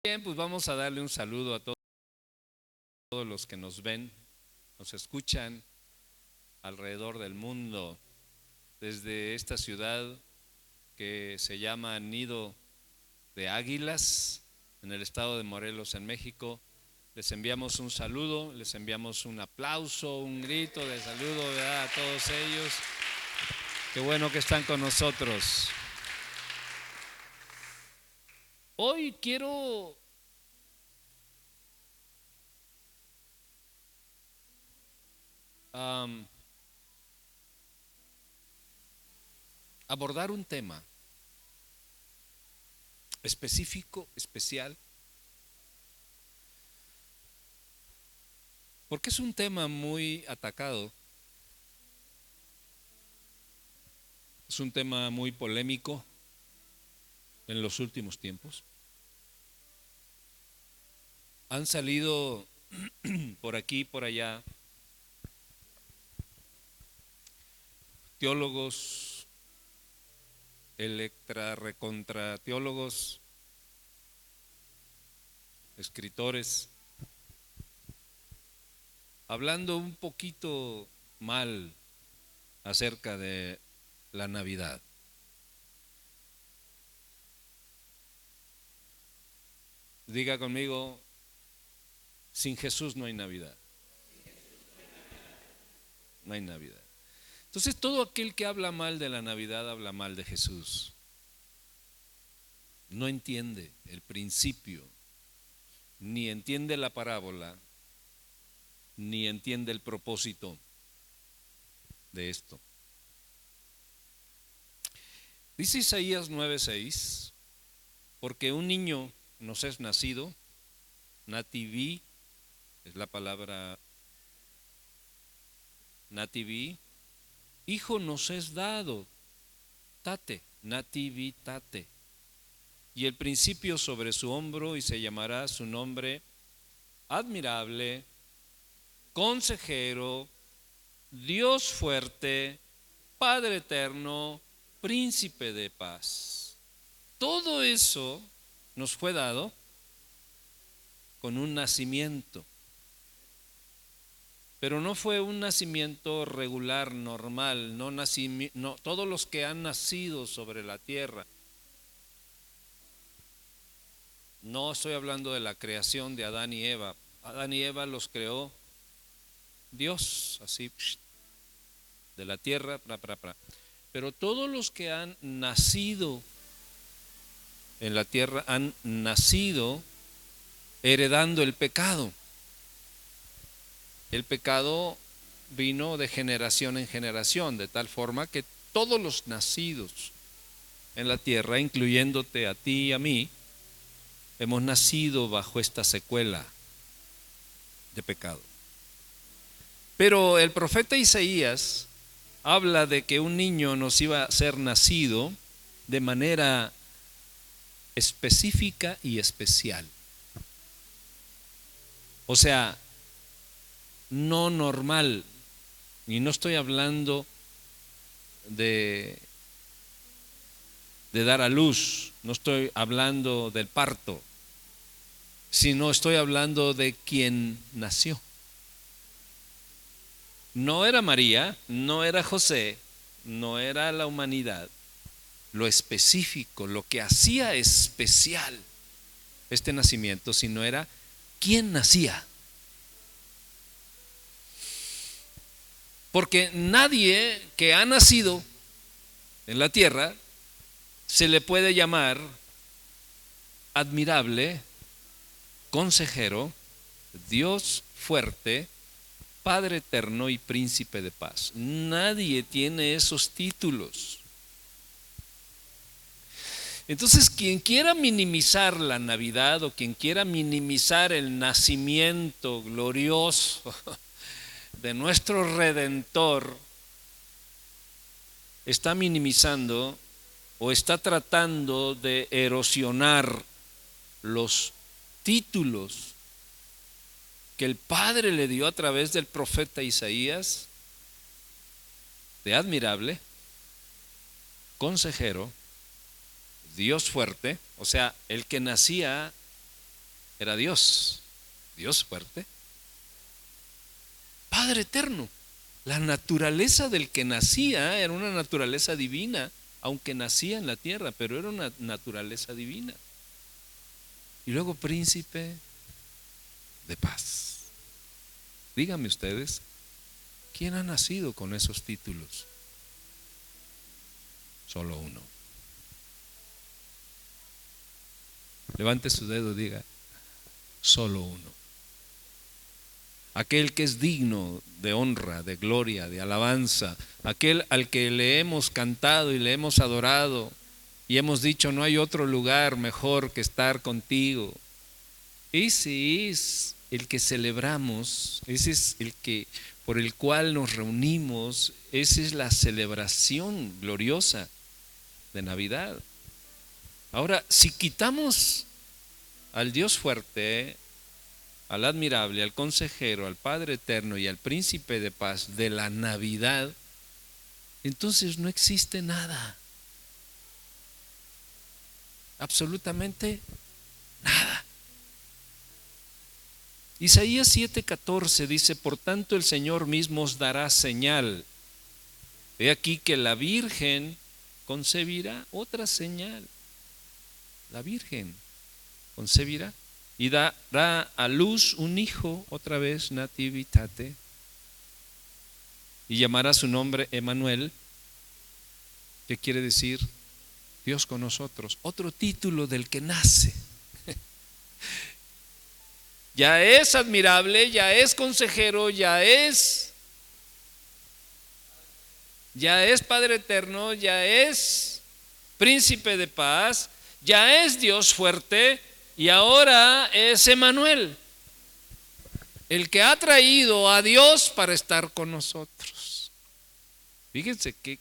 Bien, pues vamos a darle un saludo a todos los que nos ven, nos escuchan alrededor del mundo, desde esta ciudad que se llama Nido de Águilas, en el estado de Morelos, en México. Les enviamos un saludo, les enviamos un aplauso, un grito de saludo, ¿verdad?, a todos ellos. Qué bueno que están con nosotros. Hoy quiero abordar un tema específico, especial, porque es un tema muy atacado, es un tema muy polémico en los últimos tiempos. Han salido por aquí, por allá, teólogos, recontra teólogos, escritores, hablando un poquito mal acerca de la Navidad. Diga conmigo, sin Jesús no hay Navidad. No hay Navidad. Entonces todo aquel que habla mal de la Navidad habla mal de Jesús. No entiende el principio, ni entiende la parábola, ni entiende el propósito de esto. Dice Isaías 9:6, porque un niño nos es nacido, nativi, es la palabra nativi, hijo nos es dado, tate, nativitate, y el principio sobre su hombro, y se llamará su nombre admirable, consejero, Dios fuerte, Padre eterno, príncipe de paz. Todo eso nos fue dado con un nacimiento, pero no fue un nacimiento regular, normal, no, todos los que han nacido sobre la tierra. No estoy hablando de la creación de Adán y Eva. Adán y Eva los creó Dios, así, de la tierra, pero todos los que han nacido en la tierra han nacido heredando el pecado. El pecado vino de generación en generación, de tal forma que todos los nacidos en la tierra, incluyéndote a ti y a mí, hemos nacido bajo esta secuela de pecado. Pero el profeta Isaías habla de que un niño nos iba a ser nacido de manera específica y especial. O sea, no normal, y no estoy hablando de dar a luz, no estoy hablando del parto, sino estoy hablando de quien nació. No era María, no era José, no era la humanidad. Lo específico, lo que hacía especial este nacimiento, sino era quién nacía. Porque nadie que ha nacido en la tierra se le puede llamar admirable, consejero, Dios fuerte, Padre eterno y príncipe de paz. Nadie tiene esos títulos. Entonces, quien quiera minimizar la Navidad o quien quiera minimizar el nacimiento glorioso de nuestro Redentor, está minimizando o está tratando de erosionar los títulos que el Padre le dio a través del profeta Isaías, de admirable, consejero, Dios fuerte, o sea, el que nacía era Dios, Dios fuerte, Padre eterno. La naturaleza del que nacía era una naturaleza divina, aunque nacía en la tierra, pero era una naturaleza divina. Y luego príncipe de paz. Díganme ustedes, ¿quién ha nacido con esos títulos? Solo uno. Levante su dedo y diga, solo uno. Aquel que es digno de honra, de gloria, de alabanza, aquel al que le hemos cantado y le hemos adorado y hemos dicho no hay otro lugar mejor que estar contigo. Ese es el que celebramos, ese es el que por el cual nos reunimos, esa es la celebración gloriosa de Navidad. Ahora, si quitamos al Dios fuerte, al admirable, al consejero, al Padre eterno y al príncipe de paz de la Navidad, entonces no existe nada, absolutamente nada. Isaías 7:14 dice, por tanto el Señor mismo os dará señal. He aquí que la Virgen concebirá, otra señal, la Virgen concebirá y dará a luz un hijo, otra vez nativitate, y llamará su nombre Emmanuel, que quiere decir Dios con nosotros, otro título del que nace. Ya es admirable, ya es consejero, ya es Padre eterno, ya es príncipe de paz, ya es Dios fuerte y ahora es Emmanuel, el que ha traído a Dios para estar con nosotros. Fíjense qué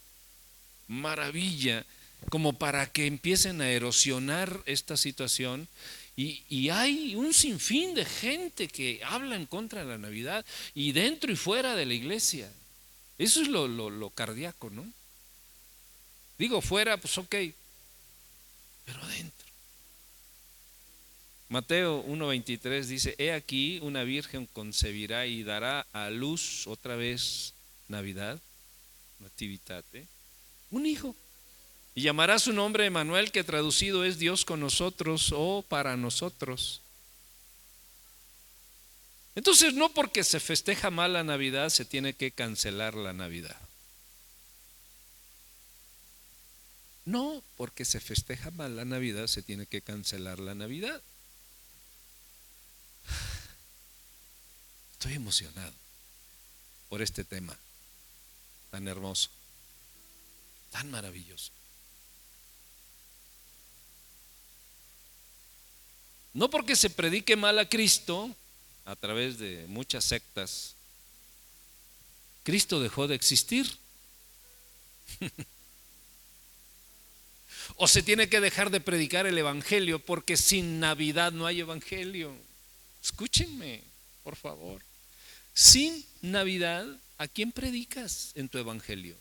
maravilla, como para que empiecen a erosionar esta situación. Y hay un sinfín de gente que habla en contra de la Navidad y dentro y fuera de la iglesia. Eso es lo cardíaco, ¿no? Digo, fuera, pues ok, pero dentro. Mateo 1:23 dice, he aquí una virgen concebirá y dará a luz, otra vez Navidad, nativitate, un hijo. Y llamará su nombre Emmanuel, que traducido es Dios con nosotros o para nosotros. Entonces no porque se festeja mal la Navidad se tiene que cancelar la Navidad. No porque se festeja mal la Navidad se tiene que cancelar la Navidad. Estoy emocionado por este tema tan hermoso, tan maravilloso. No porque se predique mal a Cristo a través de muchas sectas, Cristo dejó de existir. O se tiene que dejar de predicar el evangelio, porque sin Navidad no hay evangelio. Escúchenme, por favor. Sin Navidad, ¿a quién predicas en tu evangelio?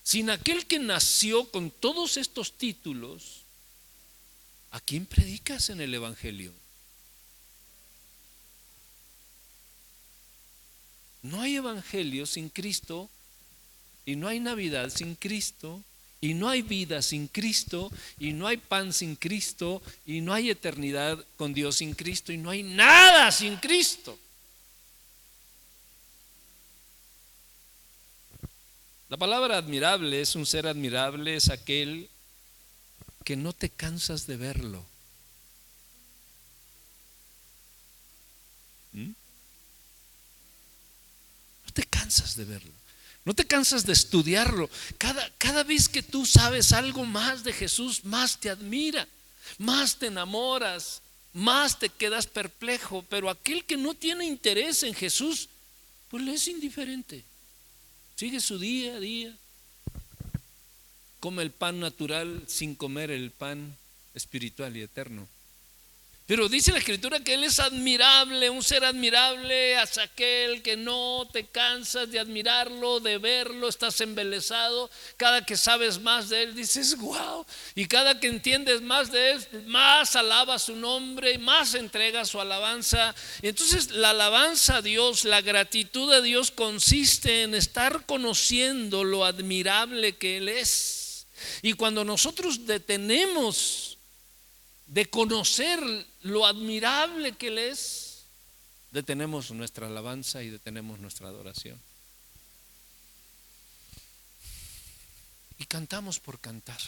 Sin aquel que nació con todos estos títulos, ¿a quién predicas en el evangelio? No hay evangelio sin Cristo, y no hay Navidad sin Cristo, y no hay vida sin Cristo, y no hay pan sin Cristo, y no hay eternidad con Dios sin Cristo, y no hay nada sin Cristo. La palabra admirable es un ser admirable, es aquel que no te cansas de verlo. No te cansas de verlo. No te cansas de estudiarlo. Cada vez que tú sabes algo más de Jesús, más te admira, más te enamoras, más te quedas perplejo. Pero aquel que no tiene interés en Jesús, pues le es indiferente. Sigue su día a día. Come el pan natural sin comer el pan espiritual y eterno. Pero dice la Escritura que Él es admirable, un ser admirable, hasta aquel que no te cansas de admirarlo, de verlo, estás embelesado. Cada que sabes más de Él dices wow, y cada que entiendes más de Él, más alabas su nombre, más entregas su alabanza. Entonces la alabanza a Dios, la gratitud a Dios consiste en estar conociendo lo admirable que Él es. Y cuando nosotros detenemos de conocer lo admirable que Él es, detenemos nuestra alabanza y detenemos nuestra adoración. Y cantamos por cantar.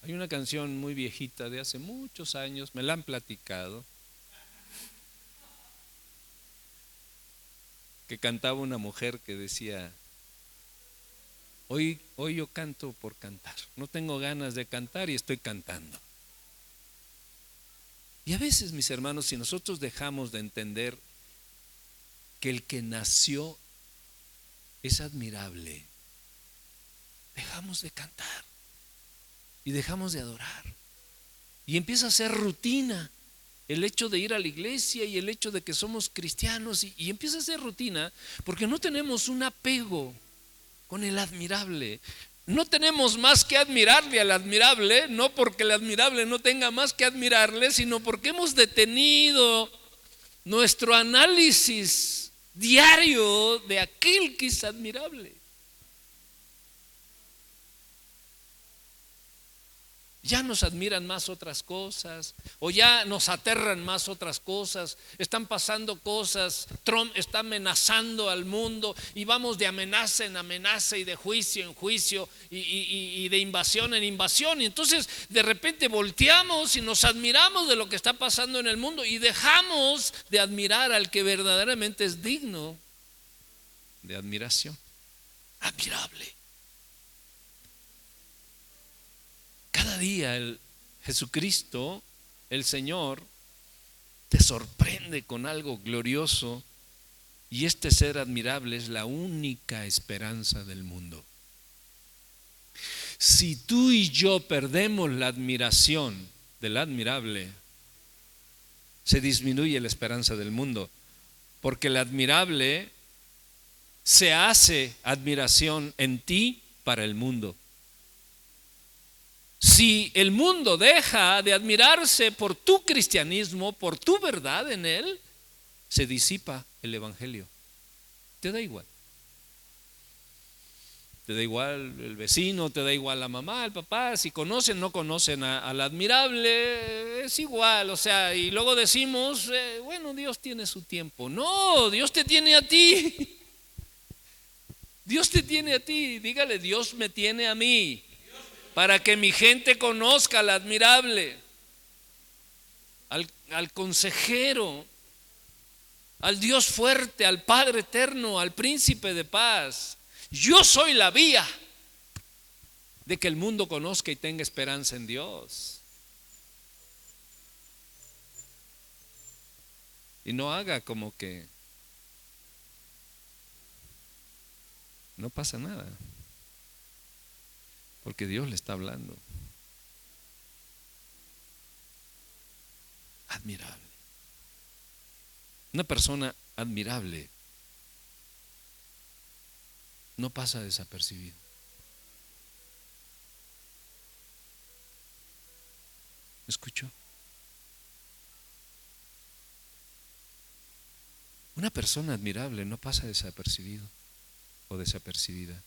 Hay una canción muy viejita de hace muchos años, me la han platicado, que cantaba una mujer que decía: Hoy yo canto por cantar. No tengo ganas de cantar y estoy cantando. Y a veces, mis hermanos, si nosotros dejamos de entender que el que nació es admirable, dejamos de cantar y dejamos de adorar. Y empieza a ser rutina el hecho de ir a la iglesia y el hecho de que somos cristianos, y empieza a ser rutina porque no tenemos un apego con el admirable. No tenemos más que admirarle al admirable, no porque el admirable no tenga más que admirarle, sino porque hemos detenido nuestro análisis diario de aquel que es admirable. Ya nos admiran más otras cosas, o ya nos aterran más otras cosas. Están pasando cosas, Trump está amenazando al mundo y vamos de amenaza en amenaza y de juicio en juicio y de invasión en invasión. Y entonces de repente volteamos y nos admiramos de lo que está pasando en el mundo y dejamos de admirar al que verdaderamente es digno de admiración. Admirable. Cada día el Jesucristo, el Señor, te sorprende con algo glorioso, y este ser admirable es la única esperanza del mundo. Si tú y yo perdemos la admiración del admirable, se disminuye la esperanza del mundo, porque el admirable se hace admiración en ti para el mundo. Si el mundo deja de admirarse por tu cristianismo, por tu verdad en él, se disipa el evangelio. Te da igual. Te da igual el vecino, te da igual la mamá, el papá, si conocen, no conocen al admirable, es igual. O sea, y luego decimos, bueno, Dios tiene su tiempo. No, Dios te tiene a ti. Dios te tiene a ti. Dígale, Dios me tiene a mí, para que mi gente conozca al admirable, al consejero, al Dios fuerte, al Padre eterno, al príncipe de paz. Yo soy la vía de que el mundo conozca y tenga esperanza en Dios. Y no haga como que no pasa nada, porque Dios le está hablando. Admirable. Una persona admirable no pasa desapercibido. ¿Me escuchó? Una persona admirable no pasa desapercibido o desapercibida.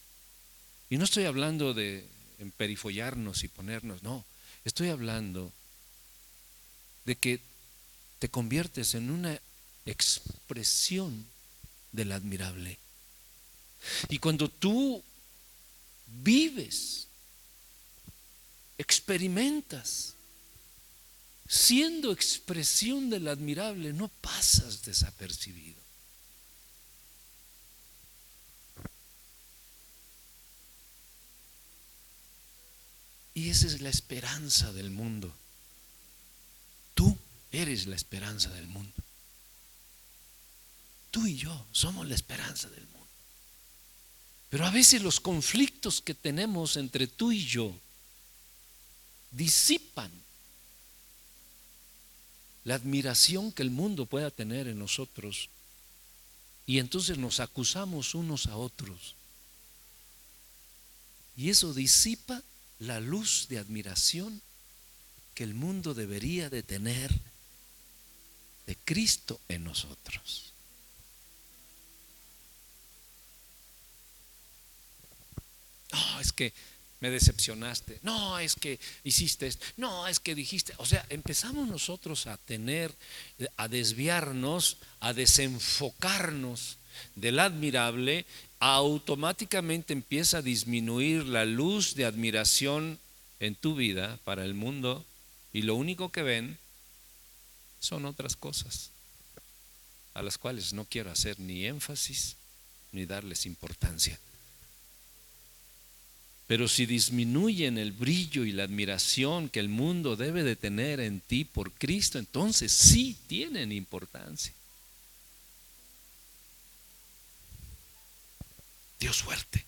Y no estoy hablando de emperifollarnos y ponernos, no. Estoy hablando de que te conviertes en una expresión del admirable. Y cuando tú vives, experimentas, siendo expresión del admirable, no pasas desapercibido. Y esa es la esperanza del mundo. Tú eres la esperanza del mundo. Tú y yo somos la esperanza del mundo. Pero a veces los conflictos que tenemos entre tú y yo disipan la admiración que el mundo pueda tener en nosotros, y entonces nos acusamos unos a otros. Y eso disipa la luz de admiración que el mundo debería de tener de Cristo en nosotros. No, es que me decepcionaste. No, es que hiciste esto. No, es que dijiste. O sea, empezamos nosotros a desviarnos, a desenfocarnos del admirable. Automáticamente empieza a disminuir la luz de admiración en tu vida para el mundo, y lo único que ven son otras cosas a las cuales no quiero hacer ni énfasis ni darles importancia. Pero si disminuyen el brillo y la admiración que el mundo debe de tener en ti por Cristo, entonces sí tienen importancia. Dios fuerte.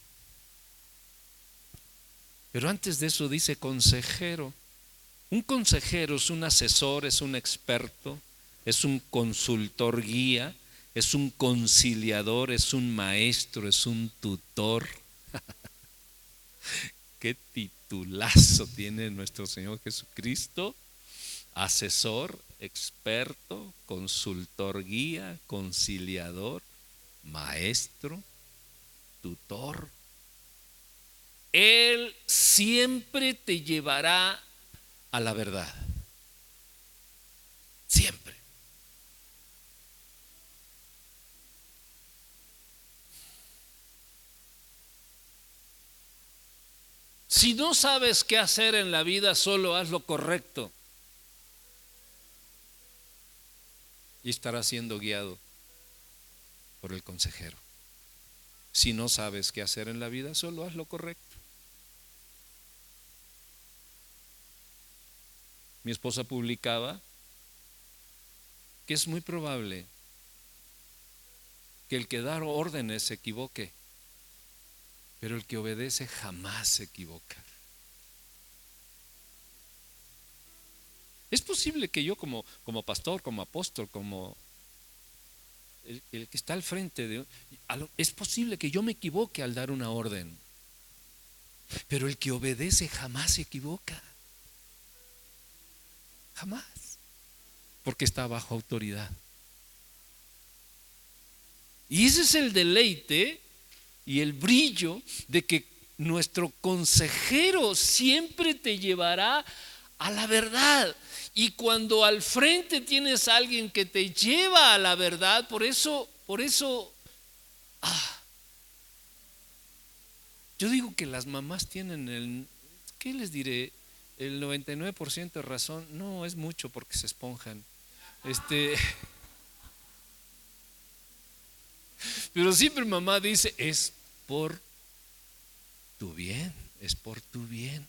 Pero antes de eso dice consejero. Un consejero es un asesor, es un experto, es un consultor guía, es un conciliador, es un maestro, es un tutor. Qué titulazo tiene nuestro Señor Jesucristo: asesor, experto, consultor guía, conciliador, maestro, tutor. Él siempre te llevará a la verdad. Siempre. Si no sabes qué hacer en la vida, solo haz lo correcto y estarás siendo guiado por el consejero. Si no sabes qué hacer en la vida, solo haz lo correcto. Mi esposa publicaba que es muy probable que el que da órdenes se equivoque, pero el que obedece jamás se equivoca. Es posible que yo como pastor, como apóstol, como el que está al frente es posible que yo me equivoque al dar una orden, pero el que obedece jamás se equivoca. Jamás. Porque está bajo autoridad. Y ese es el deleite y el brillo de que nuestro consejero siempre te llevará a la verdad. Y cuando al frente tienes a alguien que te lleva a la verdad, por eso, yo digo que las mamás tienen ¿qué les diré? El 99% de razón. No es mucho porque se esponjan. Pero siempre mamá dice, es por tu bien, es por tu bien.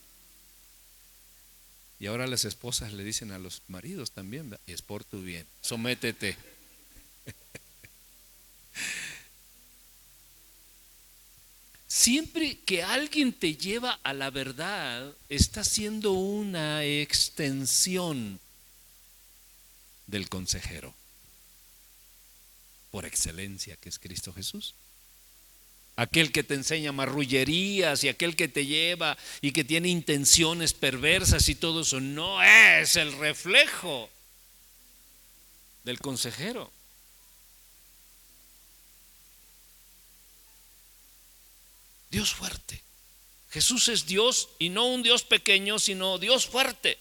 Y ahora las esposas le dicen a los maridos también, ¿verdad? Es por tu bien, sométete. Siempre que alguien te lleva a la verdad, está siendo una extensión del consejero por excelencia, que es Cristo Jesús. Aquel que te enseña marrullerías y aquel que te lleva y que tiene intenciones perversas y todo eso, no es el reflejo del consejero. Dios fuerte. Jesús es Dios, y no un Dios pequeño, sino Dios fuerte.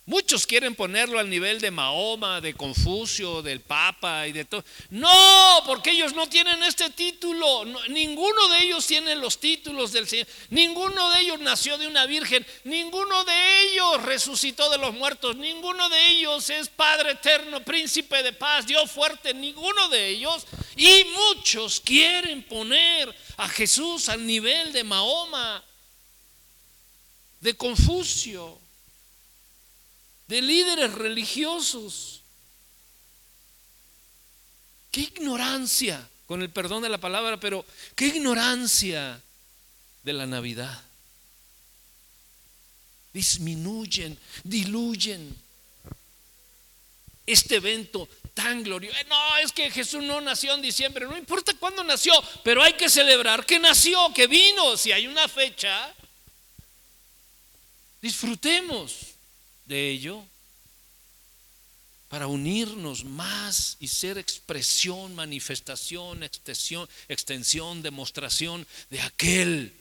Muchos quieren ponerlo al nivel de Mahoma, de Confucio, del Papa y de todo. No, porque ellos no tienen este título. No, ninguno de ellos tiene los títulos del Señor. Ninguno de ellos nació de una virgen. Ninguno de ellos resucitó de los muertos. Ninguno de ellos es Padre eterno, príncipe de paz, Dios fuerte. Ninguno de ellos. Y muchos quieren poner a Jesús al nivel de Mahoma, de Confucio, de líderes religiosos. Qué ignorancia, con el perdón de la palabra, pero qué ignorancia de la Navidad. Disminuyen, diluyen este evento tan glorioso. No, es que Jesús no nació en diciembre, no importa cuándo nació, pero hay que celebrar que nació, que vino. Si hay una fecha, disfrutemos de ello para unirnos más y ser expresión, manifestación, extensión, demostración de aquel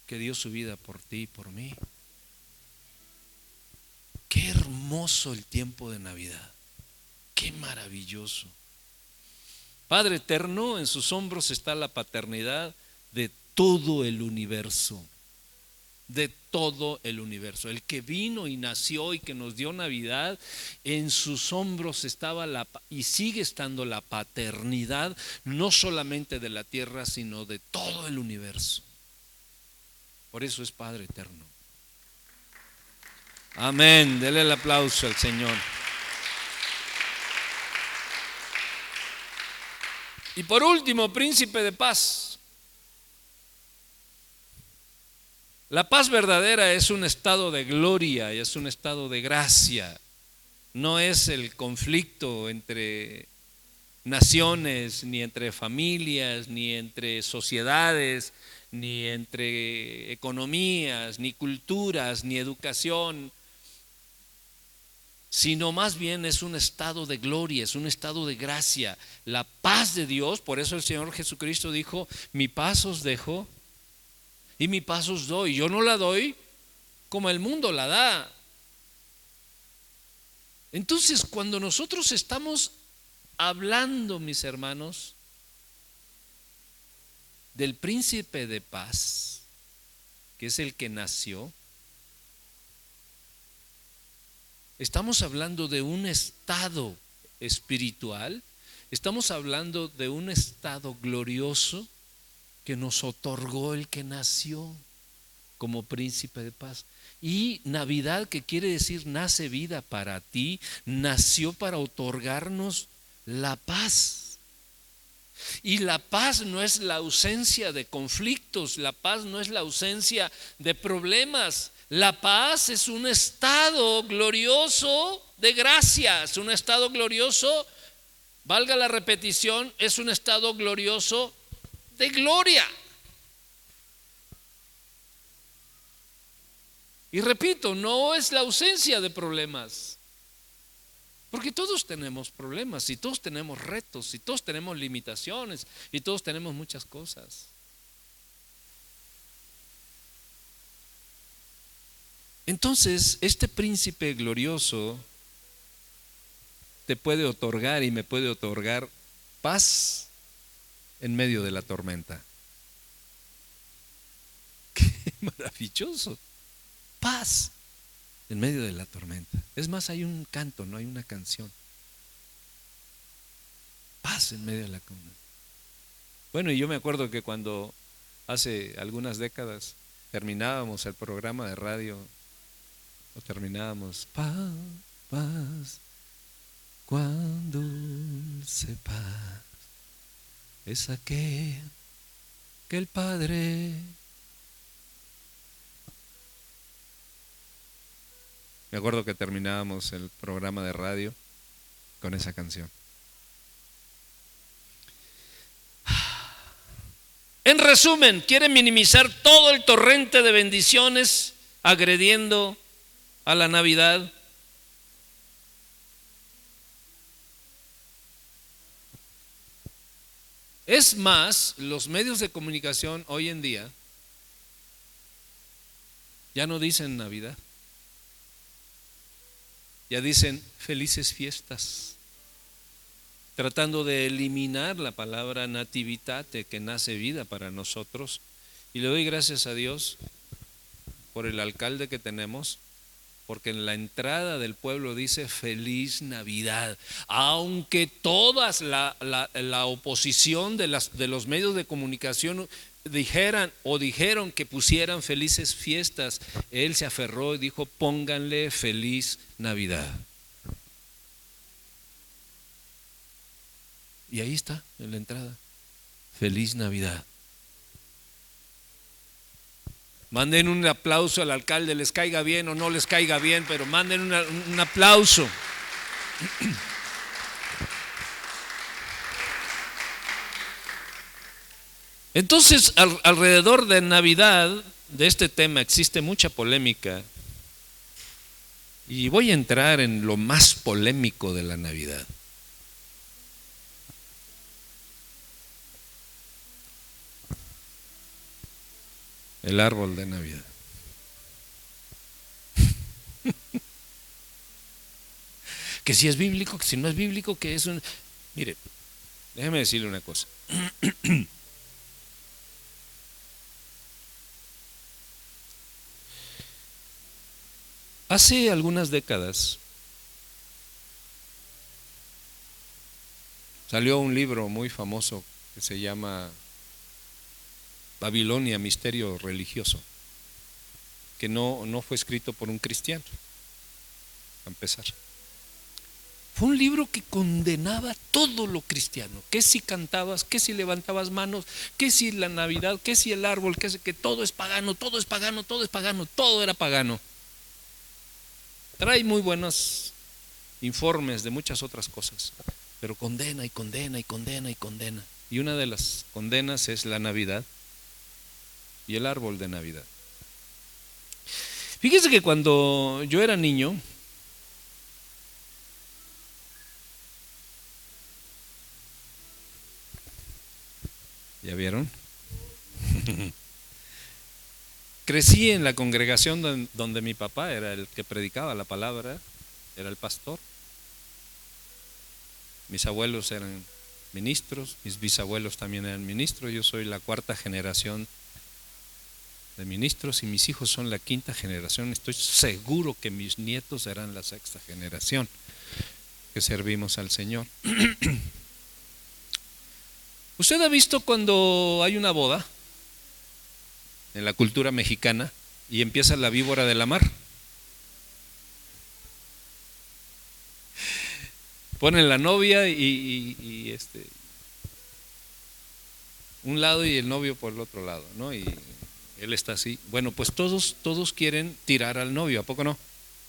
que dio su vida por ti y por mí. Qué hermoso el tiempo de Navidad, qué maravilloso. Padre eterno, en sus hombros está la paternidad de todo el universo. De todo el universo. El que vino y nació y que nos dio Navidad, en sus hombros estaba y sigue estando la paternidad, no solamente de la tierra, sino de todo el universo. Por eso es Padre eterno. Amén. Dele el aplauso al Señor. Y por último, príncipe de paz. La paz verdadera es un estado de gloria y es un estado de gracia. No es el conflicto entre naciones, ni entre familias, ni entre sociedades, ni entre economías, ni culturas, ni educación, sino más bien es un estado de gloria, es un estado de gracia. La paz de Dios, por eso el Señor Jesucristo dijo: mi paz os dejo y mi paz os doy. Yo no la doy como el mundo la da. Entonces, cuando nosotros estamos hablando, mis hermanos, del príncipe de paz, que es el que nació, estamos hablando de un estado espiritual, estamos hablando de un estado glorioso que nos otorgó el que nació como príncipe de paz. Y Navidad, que quiere decir nace vida para ti, nació para otorgarnos la paz. Y la paz no es la ausencia de conflictos, la paz no es la ausencia de problemas. La paz es un estado glorioso de gracia, es un estado glorioso, valga la repetición, es un estado glorioso de gloria. Y repito, no es la ausencia de problemas, porque todos tenemos problemas y todos tenemos retos y todos tenemos limitaciones y todos tenemos muchas cosas. Entonces, este príncipe glorioso te puede otorgar y me puede otorgar paz en medio de la tormenta. Qué maravilloso. Paz en medio de la tormenta. Es más, hay un canto, no hay una canción. Paz en medio de la tormenta. Bueno, y yo me acuerdo que cuando hace algunas décadas terminábamos el programa de radio, o terminábamos: paz, paz, cuán dulce paz es aquel que el Padre. Me acuerdo que terminábamos el programa de radio con esa canción. En resumen, quieren minimizar todo el torrente de bendiciones agrediendo a la Navidad. Es más, los medios de comunicación hoy en día ya no dicen Navidad. Ya dicen felices fiestas, tratando de eliminar la palabra nativitate, que nace vida para nosotros. Y le doy gracias a Dios por el alcalde que tenemos, porque en la entrada del pueblo dice feliz Navidad, aunque todas la oposición de los medios de comunicación dijeron que pusieran felices fiestas, él se aferró y dijo: pónganle feliz Navidad. Y ahí está en la entrada: feliz Navidad. Manden un aplauso al alcalde, les caiga bien o no les caiga bien, pero manden un aplauso. Entonces, alrededor de Navidad, de este tema, existe mucha polémica. Y voy a entrar en lo más polémico de la Navidad. El árbol de Navidad. Que si es bíblico, que si no es bíblico, que es un... Mire, déjeme decirle una cosa. Hace algunas décadas salió un libro muy famoso que se llama Babilonia, misterio religioso, que no fue escrito por un cristiano, a empezar. Fue un libro que condenaba todo lo cristiano, que si cantabas, que si levantabas manos, que si la Navidad, que si el árbol, que todo es pagano, todo es pagano, todo es pagano, todo era pagano. Trae muy buenos informes de muchas otras cosas, pero condena y condena y condena y condena. Y una de las condenas es la Navidad y el árbol de Navidad. Fíjese que cuando yo era niño, ¿ya vieron? Crecí en la congregación donde mi papá era el que predicaba la palabra, era el pastor. Mis abuelos eran ministros, mis bisabuelos también eran ministros. Yo soy la cuarta generación de ministros y mis hijos son la quinta generación. Estoy seguro que mis nietos serán la sexta generación que servimos al Señor. ¿Usted ha visto cuando hay una boda en la cultura mexicana y empieza la víbora de la mar? Ponen la novia y un lado y el novio por el otro lado, ¿no? Y él está así. Bueno, pues todos quieren tirar al novio, ¿a poco no?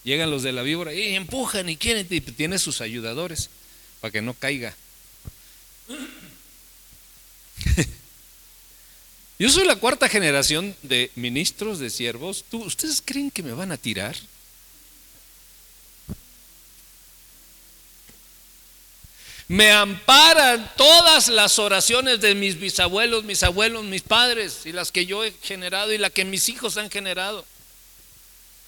Llegan los de la víbora y empujan y quieren, y tiene sus ayudadores para que no caiga. Yo soy la cuarta generación de ministros, de siervos. ¿Ustedes creen que me van a tirar? Me amparan todas las oraciones de mis bisabuelos, mis abuelos, mis padres, y las que yo he generado y las que mis hijos han generado.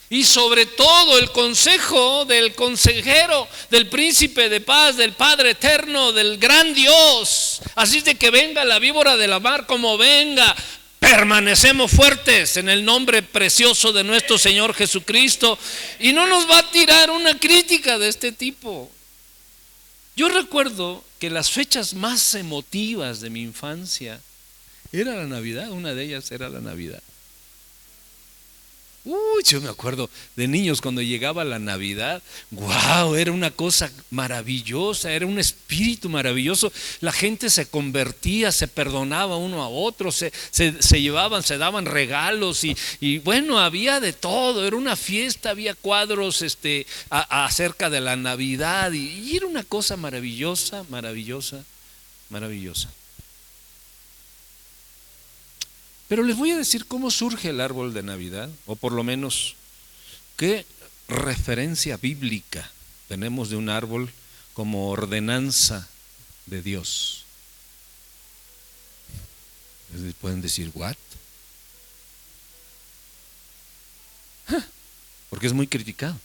Y sobre todo el consejo del consejero, del príncipe de paz, del Padre eterno, del gran Dios. Así de que venga la víbora de la mar como venga, permanecemos fuertes en el nombre precioso de nuestro Señor Jesucristo. Y no nos va a tirar una crítica de este tipo. Yo recuerdo que las fechas más emotivas de mi infancia era la Navidad, una de ellas era la Navidad. Yo me acuerdo de niños cuando llegaba la Navidad, wow, era una cosa maravillosa, era un espíritu maravilloso. La gente se convertía, se perdonaba uno a otro, se llevaban, se daban regalos y bueno, había de todo, era una fiesta, había cuadros acerca de la Navidad y era una cosa maravillosa, maravillosa, maravillosa. Pero les voy a decir cómo surge el árbol de Navidad, o por lo menos qué referencia bíblica tenemos de un árbol como ordenanza de Dios. Pueden decir, ¿what? Porque es muy criticado.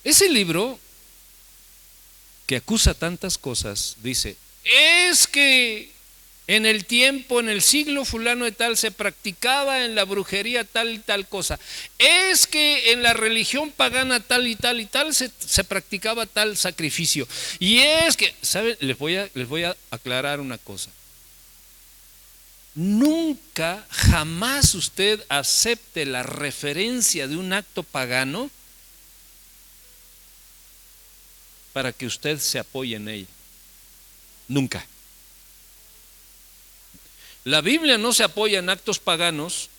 Ese libro que acusa tantas cosas dice, es que en el tiempo, en el siglo fulano de tal, se practicaba en la brujería tal y tal cosa. Es que en la religión pagana tal y tal y tal se practicaba tal sacrificio. Y es que, ¿saben? Les voy a aclarar una cosa. Nunca, jamás usted acepte la referencia de un acto pagano para que usted se apoye en ella. Nunca. La Biblia no se apoya en actos paganos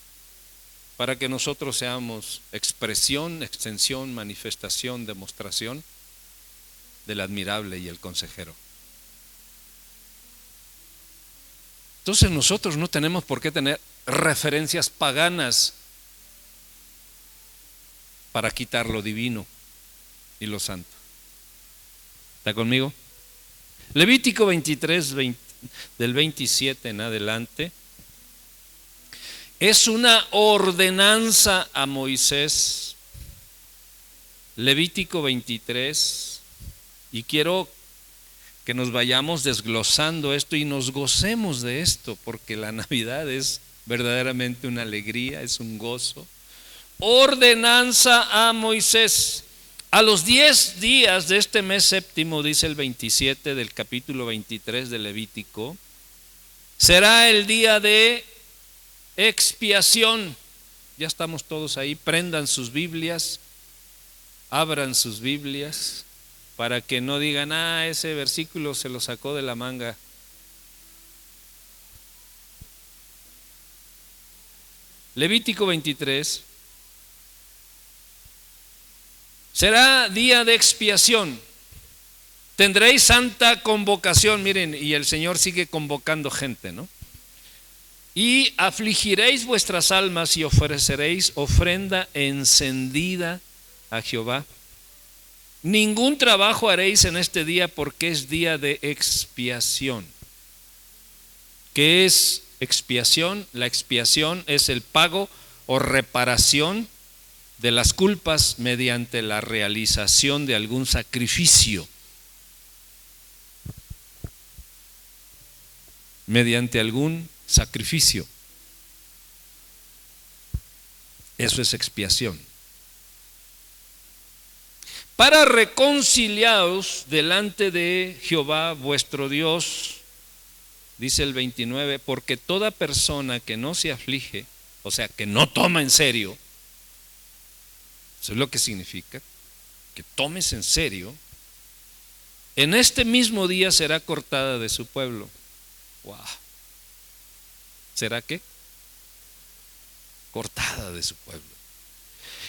para que nosotros seamos expresión, extensión, manifestación, demostración del admirable y el consejero. Entonces nosotros no tenemos por qué tener referencias paganas para quitar lo divino y lo santo. ¿Está conmigo? Levítico 23, del 27 en adelante, es una ordenanza a Moisés. Levítico 23, y quiero que nos vayamos desglosando esto y nos gocemos de esto, porque la Navidad es verdaderamente una alegría, es un gozo. Ordenanza a Moisés. A los 10 días de este mes séptimo, dice el 27 del capítulo 23 de Levítico, será el día de expiación. Ya estamos todos ahí, prendan sus Biblias, abran sus Biblias, para que no digan, ese versículo se lo sacó de la manga. Levítico 23. Será día de expiación. Tendréis santa convocación. Miren, y el Señor sigue convocando gente, ¿no? Y afligiréis vuestras almas y ofreceréis ofrenda encendida a Jehová. Ningún trabajo haréis en este día, porque es día de expiación. ¿Qué es expiación? La expiación es el pago o reparación de las culpas mediante la realización de algún sacrificio, mediante algún sacrificio. Eso es expiación. Para reconciliaros delante de Jehová vuestro Dios, dice el 29, porque toda persona que no se aflige, o sea, que no toma en serio, eso es lo que significa, que tomes en serio, en este mismo día será cortada de su pueblo. Wow. ¿Será qué? Cortada de su pueblo.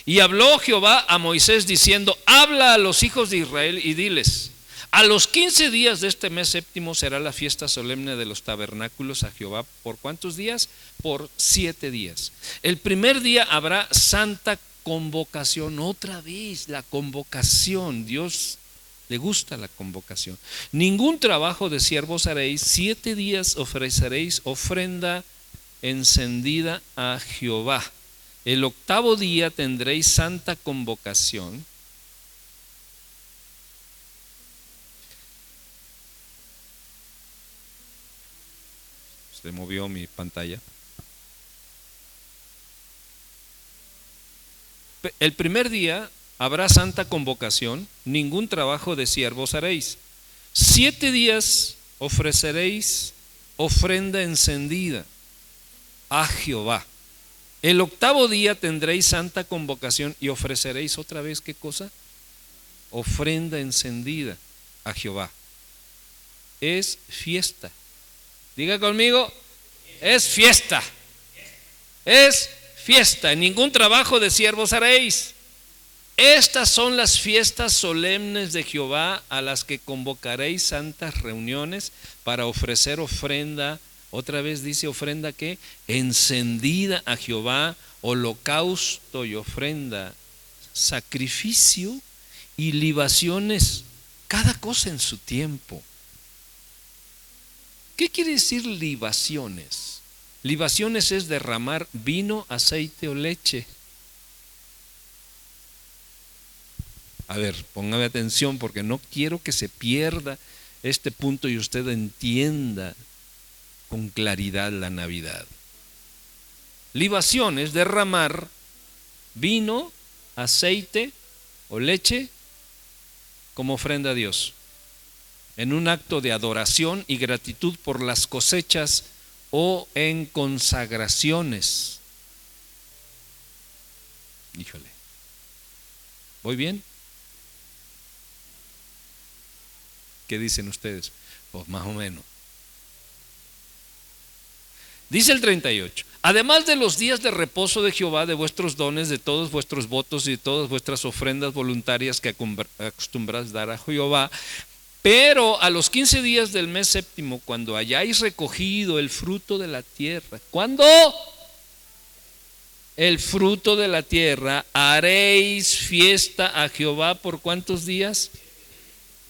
Y habló Jehová a Moisés diciendo, habla a los hijos de Israel y diles, a los 15 días de este mes séptimo será la fiesta solemne de los tabernáculos a Jehová. ¿Por cuántos días? Por 7 días. El primer día habrá santa convocación. Otra vez la convocación. Dios le gusta la convocación. Ningún trabajo de siervos haréis. 7 días ofreceréis ofrenda encendida a Jehová. El 8º día tendréis santa convocación. Se movió mi pantalla. El primer día habrá santa convocación, ningún trabajo de siervos haréis. 7 días ofreceréis ofrenda encendida a Jehová. El 8º día tendréis santa convocación y ofreceréis otra vez, ¿qué cosa? Ofrenda encendida a Jehová. Es fiesta. Diga conmigo, es fiesta. Es fiesta. Ningún trabajo de siervos haréis. Estas son las fiestas solemnes de Jehová, a las que convocaréis santas reuniones para ofrecer ofrenda. Otra vez dice ofrenda que encendida a Jehová, holocausto y ofrenda, sacrificio y libaciones, cada cosa en su tiempo. ¿Qué quiere decir libaciones? Libaciones es derramar vino, aceite o leche. A ver, póngame atención porque no quiero que se pierda este punto y usted entienda con claridad la Navidad. Libación es derramar vino, aceite o leche como ofrenda a Dios, en un acto de adoración y gratitud por las cosechas o en consagraciones. Híjole, ¿voy bien? ¿Qué dicen ustedes? Pues más o menos. Dice el 38, Además de los días de reposo de Jehová, de vuestros dones, de todos vuestros votos y de todas vuestras ofrendas voluntarias que acostumbráis dar a Jehová, pero a los 15 días del mes séptimo, cuando hayáis recogido el fruto de la tierra, ¿cuándo? El fruto de la tierra, haréis fiesta a Jehová por ¿cuántos días?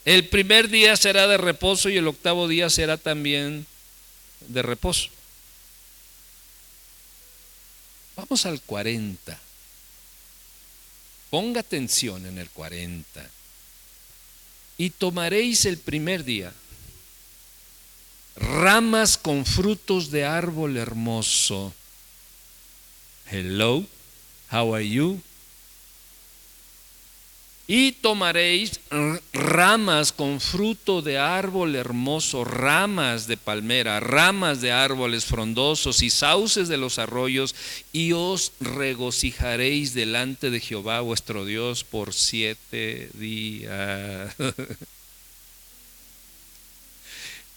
El primer día será de reposo y el octavo día será también de reposo. Vamos al 40. Ponga atención en el 40. Y tomaréis el primer día ramas con frutos de árbol hermoso. Hello, how are you? Y tomaréis ramas con fruto de árbol hermoso, ramas de palmera, ramas de árboles frondosos y sauces de los arroyos, y os regocijaréis delante de Jehová vuestro Dios por 7 días.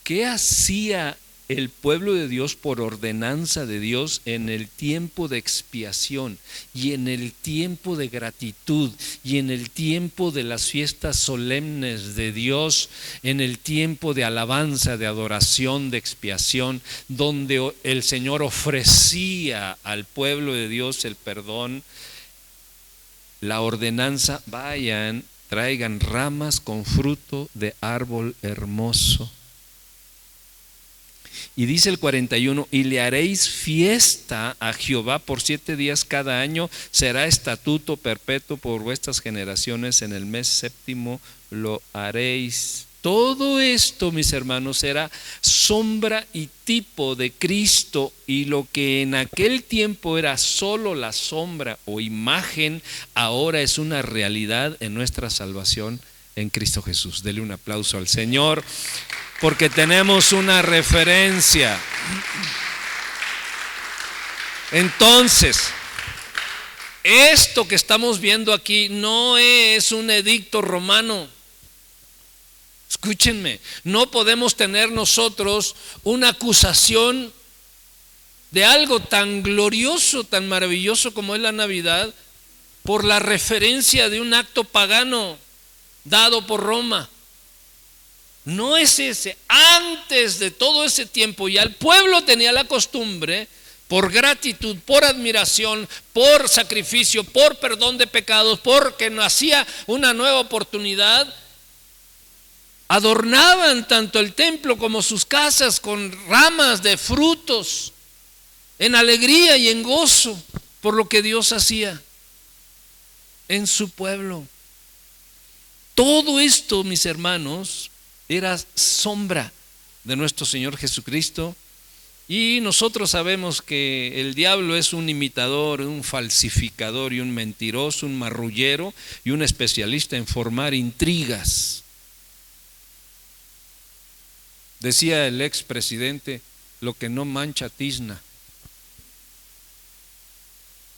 ¿Qué hacía el pueblo de Dios por ordenanza de Dios en el tiempo de expiación y en el tiempo de gratitud y en el tiempo de las fiestas solemnes de Dios, en el tiempo de alabanza, de adoración, de expiación, donde el Señor ofrecía al pueblo de Dios el perdón? La ordenanza: vayan, traigan ramas con fruto de árbol hermoso. Y dice el 41: y le haréis fiesta a Jehová por 7 días cada año, será estatuto perpetuo por vuestras generaciones, en el mes séptimo lo haréis. Todo esto, mis hermanos, era sombra y tipo de Cristo, y lo que en aquel tiempo era solo la sombra o imagen, ahora es una realidad en nuestra salvación en Cristo Jesús. Dele un aplauso al Señor, porque tenemos una referencia. Entonces, esto que estamos viendo aquí no es un edicto romano. Escúchenme, no podemos tener nosotros una acusación de algo tan glorioso, tan maravilloso como es la Navidad, por la referencia de un acto pagano dado por Roma. No es ese. Antes de todo ese tiempo ya el pueblo tenía la costumbre, por gratitud, por admiración, por sacrificio, por perdón de pecados, porque nacía una nueva oportunidad, adornaban tanto el templo como sus casas con ramas de frutos, en alegría y en gozo por lo que Dios hacía en su pueblo. Todo esto, mis hermanos, era sombra de nuestro Señor Jesucristo, y nosotros sabemos que el diablo es un imitador, un falsificador y un mentiroso, un marrullero y un especialista en formar intrigas. Decía el expresidente: lo que no mancha tizna.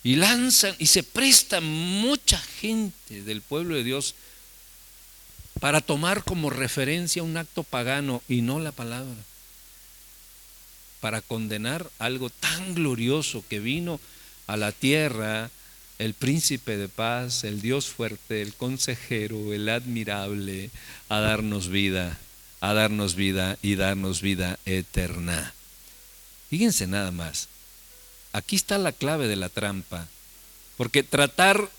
Y lanzan y se presta mucha gente del pueblo de Dios para tomar como referencia un acto pagano y no la palabra, para condenar algo tan glorioso que vino a la tierra, el príncipe de paz, el Dios fuerte, el consejero, el admirable, a darnos vida y darnos vida eterna. Fíjense nada más, aquí está la clave de la trampa, porque tratar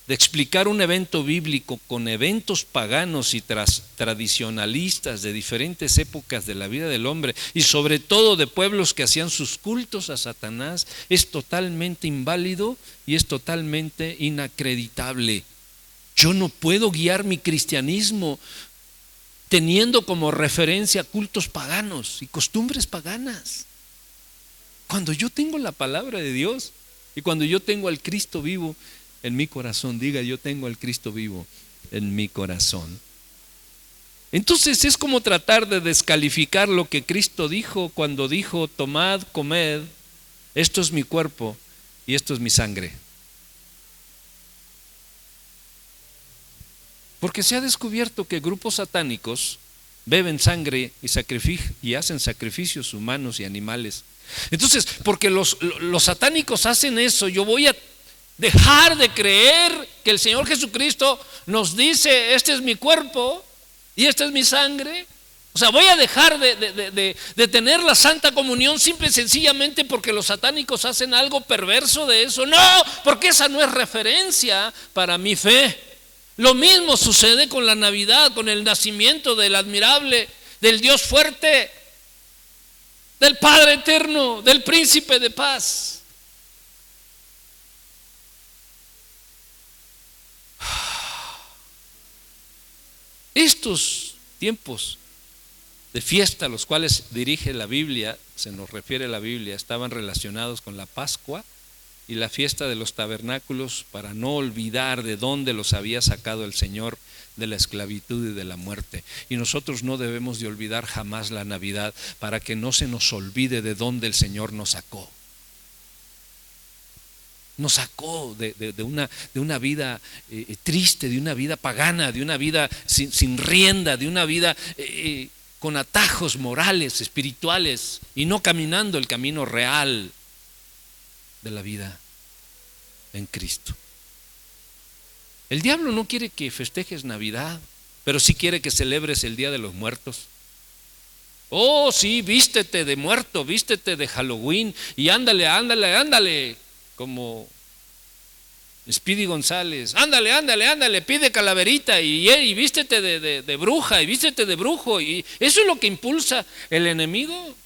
de explicar un evento bíblico con eventos paganos y tradicionalistas de diferentes épocas de la vida del hombre, y sobre todo de pueblos que hacían sus cultos a Satanás, es totalmente inválido y es totalmente inacreditable. Yo no puedo guiar mi cristianismo teniendo como referencia cultos paganos y costumbres paganas. Cuando yo tengo la palabra de Dios y cuando yo tengo al Cristo vivo en mi corazón, diga: yo tengo al Cristo vivo en mi corazón. Entonces es como tratar de descalificar lo que Cristo dijo cuando dijo: tomad, comed, esto es mi cuerpo y esto es mi sangre. Porque se ha descubierto que grupos satánicos beben sangre y hacen sacrificios humanos y animales Entonces, porque los satánicos hacen eso, yo voy a dejar de creer que el Señor Jesucristo nos dice: este es mi cuerpo y esta es mi sangre. O sea, voy a dejar de tener la Santa Comunión simple y sencillamente porque los satánicos hacen algo perverso de eso. No, porque esa no es referencia para mi fe. Lo mismo sucede con la Navidad, con el nacimiento del admirable, del Dios fuerte, del Padre eterno, del Príncipe de paz. Estos tiempos de fiesta a los cuales dirige la Biblia, se nos refiere la Biblia, estaban relacionados con la Pascua y la fiesta de los tabernáculos, para no olvidar de dónde los había sacado el Señor de la esclavitud y de la muerte. Y nosotros no debemos de olvidar jamás la Navidad, para que no se nos olvide de dónde el Señor nos sacó. Nos sacó de una vida triste, de una vida pagana, de una vida sin rienda, de una vida con atajos morales, espirituales, y no caminando el camino real de la vida en Cristo. El diablo no quiere que festejes Navidad, pero sí quiere que celebres el Día de los Muertos. Oh, sí, vístete de muerto, vístete de Halloween y ándale, como Speedy González, ándale, pide calaverita y vístete de bruja y vístete de brujo. Y eso es lo que impulsa el enemigo.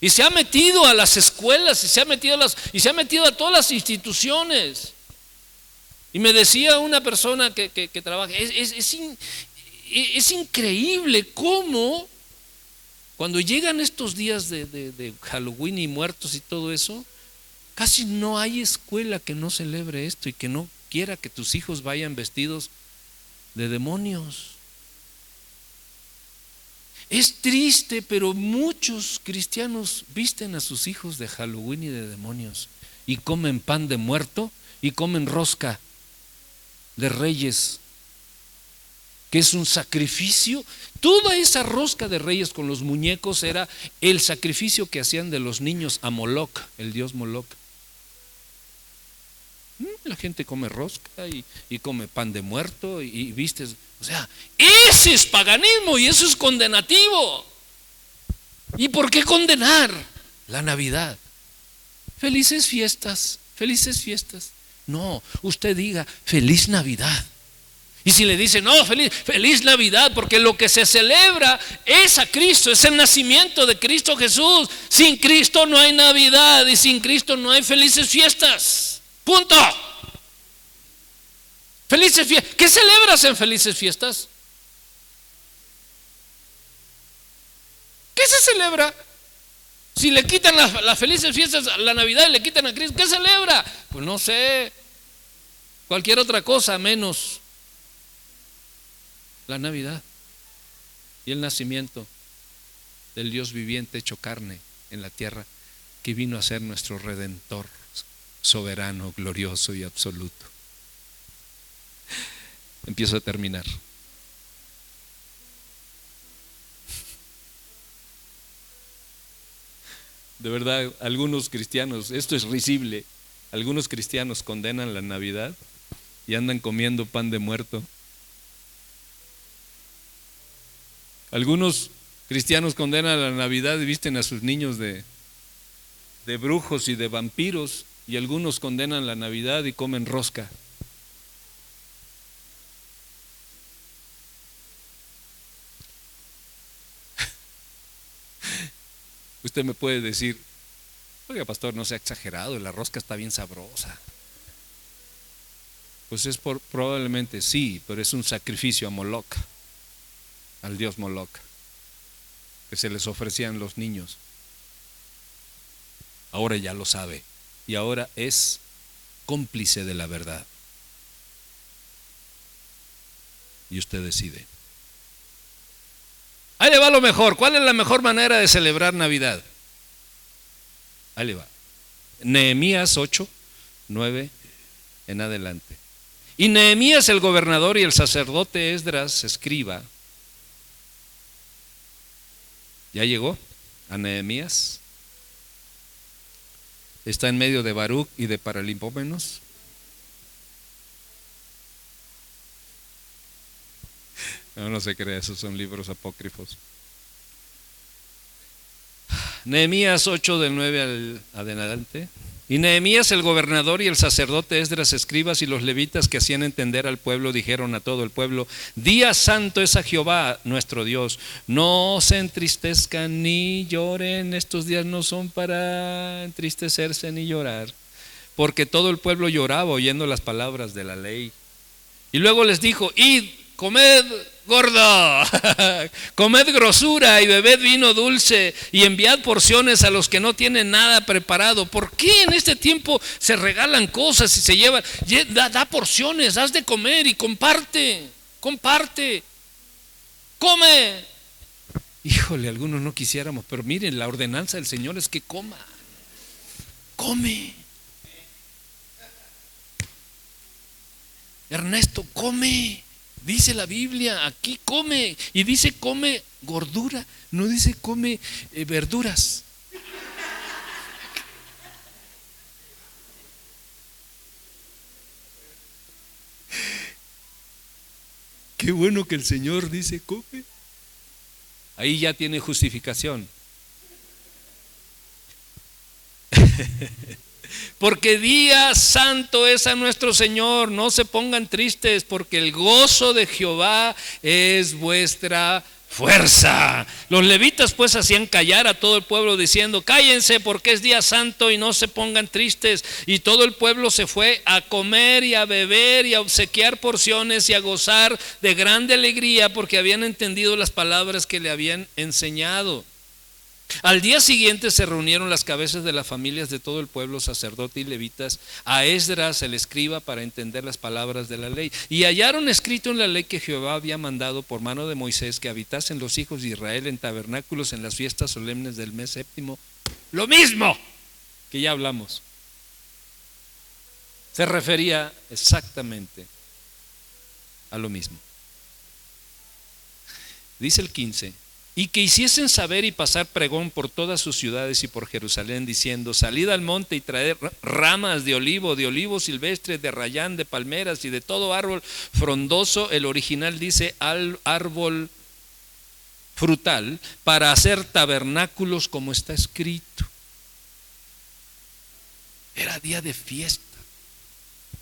Y se ha metido a las escuelas, y se ha metido a todas las instituciones. Y me decía una persona que trabaja, es increíble cómo cuando llegan estos días de Halloween y muertos y todo eso, casi no hay escuela que no celebre esto y que no quiera que tus hijos vayan vestidos de demonios. Es triste, pero muchos cristianos visten a sus hijos de Halloween y de demonios, y comen pan de muerto y comen rosca de Reyes, que es un sacrificio. Toda esa rosca de Reyes con los muñecos era el sacrificio que hacían de los niños a Moloc, el dios Moloc. La gente come rosca y come pan de muerto y vistes. O sea, ese es paganismo y eso es condenativo. ¿Y por qué condenar la Navidad? Felices fiestas, felices fiestas. No, usted diga feliz Navidad. Y si le dicen no, feliz Navidad, porque lo que se celebra es a Cristo, es el nacimiento de Cristo Jesús. Sin Cristo no hay Navidad y sin Cristo no hay felices fiestas. Punto. Felices fiestas. ¿Qué celebras en felices fiestas? ¿Qué se celebra? Si le quitan las felices fiestas a la Navidad y le quitan a Cristo, ¿qué celebra? Pues no sé, cualquier otra cosa menos la Navidad y el nacimiento del Dios viviente hecho carne en la tierra, que vino a ser nuestro Redentor soberano, glorioso y absoluto. Empiezo a terminar. De verdad, algunos cristianos, esto es risible, algunos cristianos condenan la Navidad y andan comiendo pan de muerto. Algunos cristianos condenan la Navidad y visten a sus niños de brujos y de vampiros, y algunos condenan la Navidad y comen rosca. Usted me puede decir, oiga pastor, no sea exagerado, la rosca está bien sabrosa. Pues probablemente sí, pero es un sacrificio a Moloc, al dios Moloc, que se les ofrecían los niños. Ahora ya lo sabe y ahora es cómplice de la verdad. Y usted decide. Ahí le va lo mejor. ¿Cuál es la mejor manera de celebrar Navidad? Ahí le va. Nehemías 8, 9 en adelante. Y Nehemías el gobernador y el sacerdote Esdras escriba. ¿Ya llegó a Nehemías? está en medio de Baruch y de Paralipómenos. No se crea, esos son libros apócrifos. Nehemías 8 del 9 adelante. Y Nehemías el gobernador y el sacerdote Esdras escribas y los levitas que hacían entender al pueblo dijeron a todo el pueblo: día santo es a Jehová nuestro Dios, no se entristezcan ni lloren. Estos días no son para entristecerse ni llorar, porque todo el pueblo lloraba oyendo las palabras de la ley. Y luego les dijo: id, comed gordo, comed grosura y bebed vino dulce y enviad porciones a los que no tienen nada preparado. ¿Por qué en este tiempo se regalan cosas y se llevan? Da porciones, haz de comer y comparte, come. Híjole, algunos no quisiéramos, pero miren, la ordenanza del Señor es que come. Ernesto, come. Dice la Biblia, aquí come, y dice come gordura, no dice come verduras. Qué bueno que el Señor dice come. Ahí ya tiene justificación. Porque día santo es a nuestro Señor, no se pongan tristes, porque el gozo de Jehová es vuestra fuerza. Los levitas pues hacían callar a todo el pueblo diciendo: cállense, porque es día santo y no se pongan tristes. Y todo el pueblo se fue a comer y a beber y a obsequiar porciones y a gozar de grande alegría, porque habían entendido las palabras que le habían enseñado. Al día siguiente se reunieron las cabezas de las familias de todo el pueblo, sacerdotes y levitas, a Esdras el escriba, para entender las palabras de la ley. Y hallaron escrito en la ley que Jehová había mandado por mano de Moisés que habitasen los hijos de Israel en tabernáculos en las fiestas solemnes del mes séptimo. Lo mismo que ya hablamos. Se refería exactamente a lo mismo. Dice el 15: y que hiciesen saber y pasar pregón por todas sus ciudades y por Jerusalén, diciendo: salid al monte y traed ramas de olivo silvestre, de rayán, de palmeras y de todo árbol frondoso. El original dice árbol frutal, para hacer tabernáculos, como está escrito. Era día de fiesta.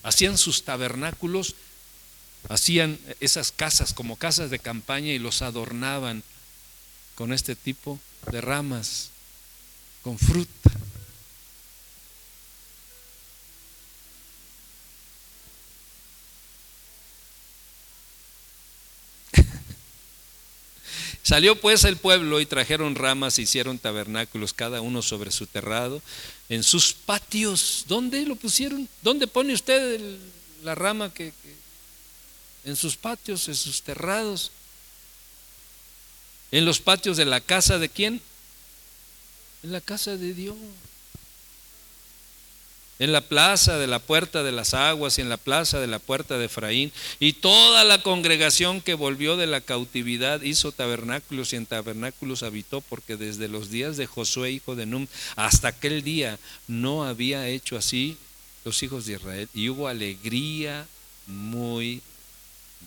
Hacían sus tabernáculos, hacían esas casas como casas de campaña y los adornaban con este tipo de ramas, con fruta. Salió pues el pueblo y trajeron ramas, hicieron tabernáculos, cada uno sobre su terrado, en sus patios. ¿Dónde lo pusieron? ¿Dónde pone usted la rama que en sus patios, en sus terrados? ¿En los patios de la casa de quién? En la casa de Dios. En la plaza de la puerta de las aguas y en la plaza de la puerta de Efraín. Y toda la congregación que volvió de la cautividad hizo tabernáculos y en tabernáculos habitó, porque desde los días de Josué hijo de Nun hasta aquel día no había hecho así los hijos de Israel. Y hubo alegría muy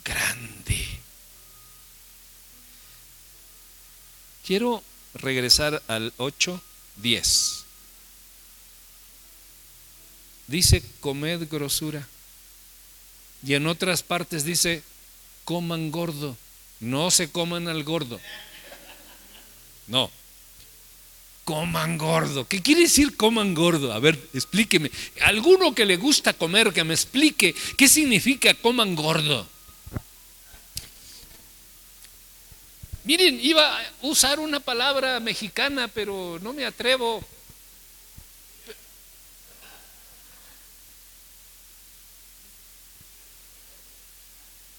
grande. Quiero regresar al 8:10. Dice comed grosura. Y en otras partes dice coman gordo. No se coman al gordo. No. Coman gordo. ¿Qué quiere decir coman gordo? A ver, explíqueme. Alguno que le gusta comer, que me explique qué significa coman gordo. Miren, iba a usar una palabra mexicana, pero no me atrevo.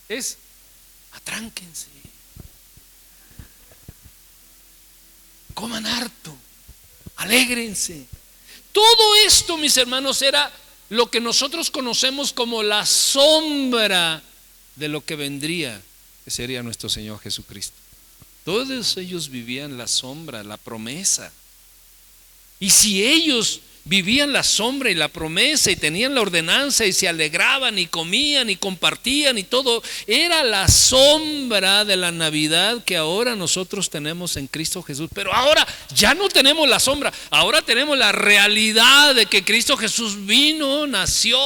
Es atránquense, coman harto, alégrense. Todo esto, mis hermanos, era lo que nosotros conocemos como la sombra de lo que vendría, que sería nuestro Señor Jesucristo. Todos ellos vivían la sombra, la promesa. Y si ellos vivían la sombra y la promesa y tenían la ordenanza y se alegraban y comían y compartían y todo. Era la sombra de la Navidad que ahora nosotros tenemos en Cristo Jesús. Pero ahora ya no tenemos la sombra, ahora tenemos la realidad de que Cristo Jesús vino, nació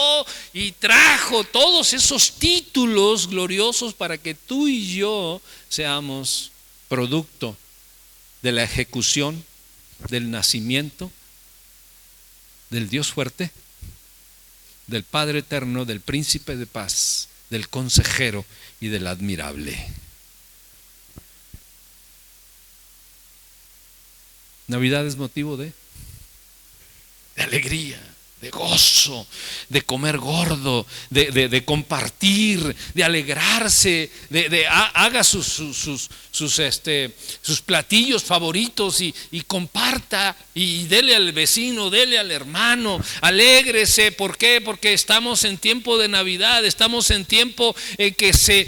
y trajo todos esos títulos gloriosos para que tú y yo seamos producto de la ejecución, del nacimiento del Dios fuerte, del Padre eterno, del Príncipe de paz, del Consejero y del Admirable. Navidad es motivo de alegría, de gozo, de comer gordo, de compartir, de alegrarse, haga sus platillos favoritos y comparta y dele al vecino, dele al hermano, alégrese. ¿Por qué? Porque estamos en tiempo de Navidad, estamos en tiempo en que se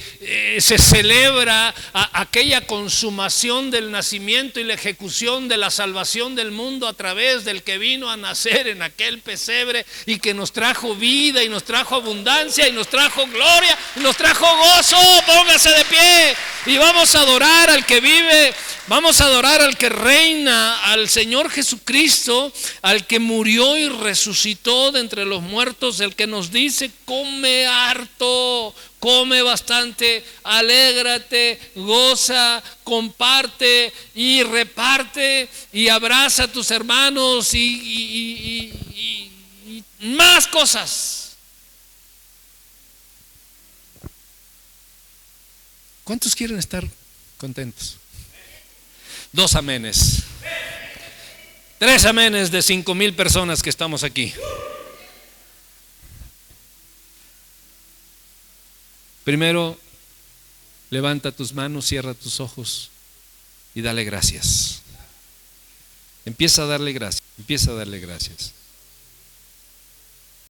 celebra aquella consumación del nacimiento y la ejecución de la salvación del mundo a través del que vino a nacer en aquel pesebre y que nos trajo vida y nos trajo abundancia y nos trajo gloria y nos trajo gozo. Póngase de pie y vamos a adorar al que vive, vamos a adorar al que reina, al Señor Jesucristo, al que murió y resucitó de entre los muertos, el que nos dice: come harto, come bastante, alégrate, goza, comparte y reparte y abraza a tus hermanos y más cosas. ¿Cuántos quieren estar contentos? 2 amenes. 3 amenes de 5,000 personas que estamos aquí. Primero, levanta tus manos, cierra tus ojos y dale gracias. Empieza a darle gracias, empieza a darle gracias.